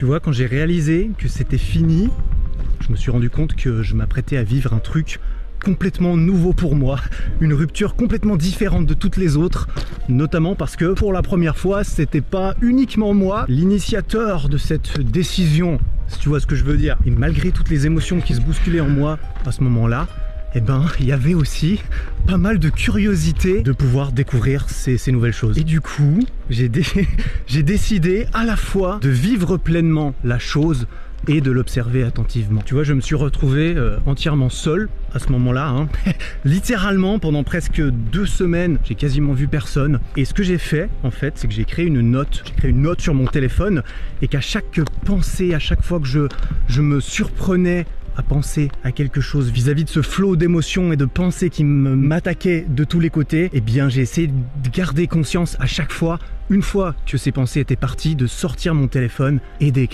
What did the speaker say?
Tu vois, quand j'ai réalisé que c'était fini, je me suis rendu compte que je m'apprêtais à vivre un truc complètement nouveau pour moi, une rupture complètement différente de toutes les autres, notamment parce que pour la première fois, c'était pas uniquement moi l'initiateur de cette décision, si tu vois ce que je veux dire. Et malgré toutes les émotions qui se bousculaient en moi à ce moment-là, eh ben, il y avait aussi pas mal de curiosité de pouvoir découvrir ces nouvelles choses. Et du coup, j'ai décidé à la fois de vivre pleinement la chose et de l'observer attentivement. Tu vois, je me suis retrouvé entièrement seul à ce moment-là, hein. Littéralement, pendant presque 2 semaines, j'ai quasiment vu personne. Et ce que j'ai fait, en fait, c'est que j'ai créé une note. J'ai créé une note sur mon téléphone et qu'à chaque pensée, à chaque fois que je me surprenais à penser à quelque chose vis-à-vis de ce flot d'émotions et de pensées qui m'attaquaient de tous les côtés, eh bien j'ai essayé de garder conscience à chaque fois, une fois que ces pensées étaient parties, de sortir mon téléphone et d'écrire.